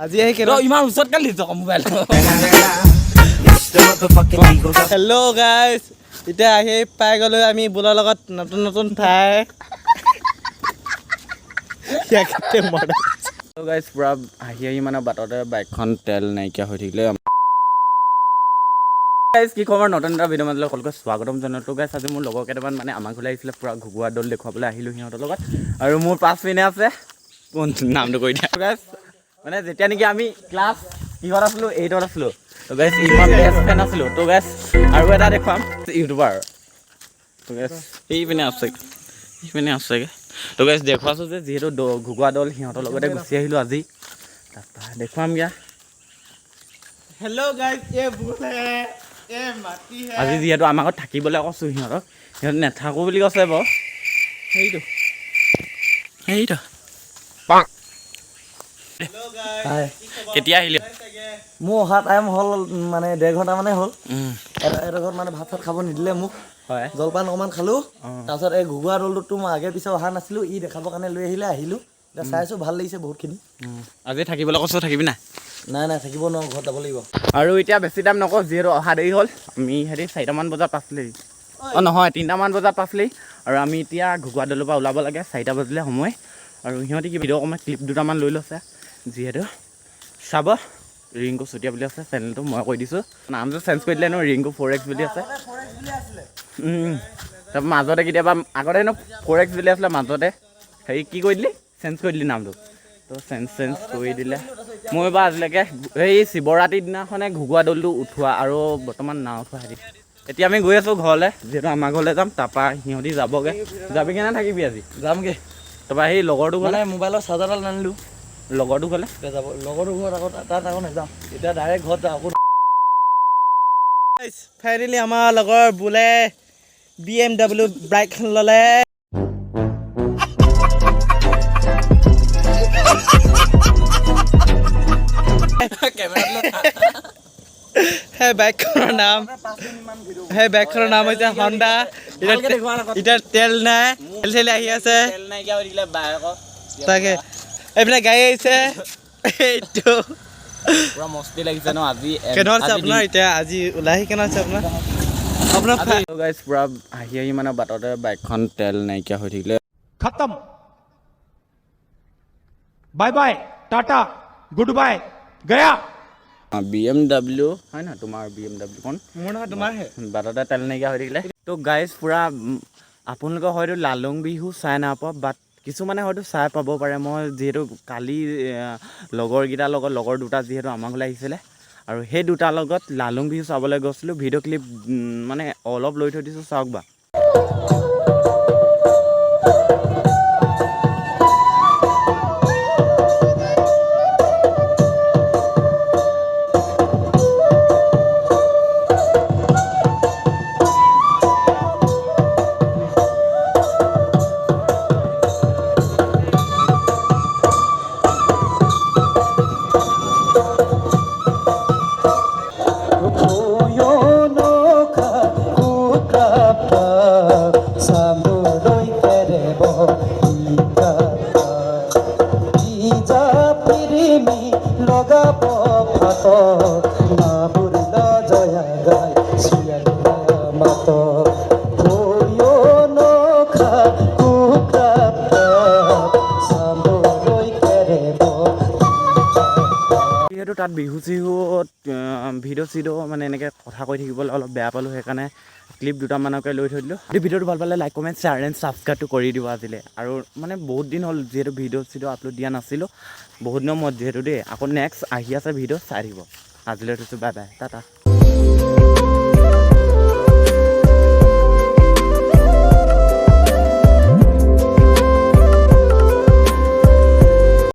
আজি আহি কেনে ইমান ওচৰত কালি মোবাইল হেল্ল' গাইজ এতিয়া আহি পাই গ'লো আমি বোলৰ লগত নতুন নতুন ঠাই গাইজ পুৰা আহি মানে বাটতে বাইকখন তেল নাইকিয়া হৈ থাকিলে কি খবৰ নতুন এটা ভিডিঅ' মাজলৈ সকলোকে স্বাগতম জনাইছোঁ গাইজ আজি মোৰ লগৰ কেইটামান মানে আমাৰ ঘৰলৈ আহিছিলে পুৰা ঘুগুৱা দৌল দেখুৱাবলৈ আহিলোঁ সিহঁতৰ লগত আৰু মোৰ পাঁচ পিনে আছে কোন নামটো কৰি দিয়া গাইজ মানে যেতিয়া নেকি আমি ক্লাছ কিহত আছিলোঁ 8ত আছিলোঁ তো গাইজ ইমান বেষ্ট ফ্ৰেণ্ড আছিলোঁ তো গাইজ আৰু এটা দেখুৱাম ইউটিউবাৰ তো গাইজ এইপিনে আছেগৈ তো গাইজ দেখুৱাইছোঁ যে যিহেতু ঘুগুৱা দৌল সিহঁতৰ লগতে গুচি আহিলোঁ আজি তাৰপৰা দেখুৱামগৈ হেল্ল' গাইজ আজি যিহেতু আমাৰ ঘৰত থাকিবলৈ কৈছোঁ সিহঁত নাথাকোঁ বুলি কৈছে বাৰু সেইটো কেতিয়া আহিলি মোৰ অহা টাইম হ'ল মানে 1.5 ঘণ্টা মানে হ'ল এটা ঘৰত মানে ভাত চাত খাব নিদিলে মোক হয় জলপান অকণমান খালোঁ তাৰপিছত এই ঘুগুৱা দৌলটোতো মই আগে পিছে অহা নাছিলোঁ ই দেখাবৰ কাৰণে লৈ আহিলোঁ এতিয়া চাইছোঁ ভাল লাগিছে বহুতখিনি আজি থাকিবলৈ কৈছোঁ থাকিবি নাই নাই থাকিব নোৱাৰোঁ ঘৰত যাব লাগিব আৰু এতিয়া বেছি টাইম নকওঁ যিহেতু অহা দেৰি হ'ল আমি হেৰি 4টামান বজাত পাইছিলেহি নহয় 3টামান বজাত পাইছিলেহি আৰু আমি এতিয়া ঘুগুৱা দৌলৰ পৰা ওলাব লাগে 4টা বাজিলে সময় আৰু সিহঁতে কি ভিডিঅ' অকণমান ক্লিপ দুটামান লৈ লৈছে যিহেতু চাব ৰিংকু চুতীয়া বুলি আছে চেনেলটো মই কৈ দিছোঁ নামটো চেঞ্জ কৰি দিলে ন ৰিংকু 4X বুলি আছে তাৰপৰা মাজতে কেতিয়াবা আগতে হেনো 4X বুলি আছিলে মাজতে হেৰি কি কৰি দিলি চেঞ্জ কৰি দিলি নামটো তো চেঞ্জ কৰি দিলে মই এইবাৰ আজিলৈকে এই শিৱৰাত্ৰিৰ দিনাখনে ঘুগুৱা দৌলটো উঠোৱা আৰু বৰ্তমান নাও উঠোৱা হেৰি এতিয়া আমি গৈ আছোঁ ঘৰলৈ যিহেতু আমাৰ ঘৰলৈ যাম তাৰপৰা সিহঁতি যাবগৈ যাবি কেনে থাকিবি আজি যামগৈ তাৰপৰা সেই লগৰটো মানে মোবাইলৰ চাৰ্জাৰডাল নানিলোঁ লগৰটো ক'লে যাব লগৰটো ঘৰত আকৌ তাত আকৌ নাযাওঁ এতিয়া ডাইৰেক্ট ঘৰত যাওঁ আকৌ ফাইনেলি আমাৰ লগৰ বোলে BMW বাইকখন ল'লে সেই বাইকখনৰ নাম হৈছে হণ্ডা এতিয়া তেল নাই তেল আহি আছে তাকে এইপিনে গাড়ী আহিছে এইটো পুৰা মস্তি লাগিছে ন আজি কেনে আছে আপোনাৰ এতিয়া আজি ওলাই আহি কেনে আছে আপোনাৰ গাইজ পুৰা আহি মানে বাটতে বাইকখন তেল নাইকিয়া হৈ থাকিলে खत्म bye bye tata good bye गया BMW হয় না তোমাৰ BMWখন মোৰ নহয় তোমাৰহে বাটতে তেল নাইকিয়া হৈ থাকিলে তো গাইজ পুৰা আপোনালোকে হয়তো লালুং বিহু চাই নাপাব বাট কিছুমানে হয়তো চাই পাব পাৰে মই যিহেতু কালি লগৰকেইটাৰ লগত লগৰ দুটা যিহেতু আমাৰ ঘৰলৈ আহিছিলে আৰু সেই দুটাৰ লগত লালুং বিহু চাবলৈ গৈছিলোঁ ভিডিঅ' ক্লিপ মানে অলপ লৈ থৈ দিছোঁ চাওক বা যিহেতু তাত বিহু চিহুত ভিডিঅ' চিডিঅ' মানে এনেকৈ কথা কৈ থাকিবলৈ অলপ বেয়া পালোঁ সেইকাৰণে ক্লিপ দুটামানকে লৈ থৈ দিলোঁ যদি ভিডিঅ'টো ভাল পালে লাইক কমেণ্ট শ্বেয়াৰ এণ্ড ছাবস্ক্ৰাইবটো কৰি দিব আজিলৈ আৰু মানে বহুত দিন হ'ল যিহেতু ভিডিঅ' চিডিঅ' আপলোড দিয়া নাছিলোঁ বহুত দিনৰ মূৰত যিহেতু দেই আকৌ নেক্সট আহি আছে ভিডিঅ' চাই থাকিব আজিলৈ থৈছোঁ বাই বাই টাটা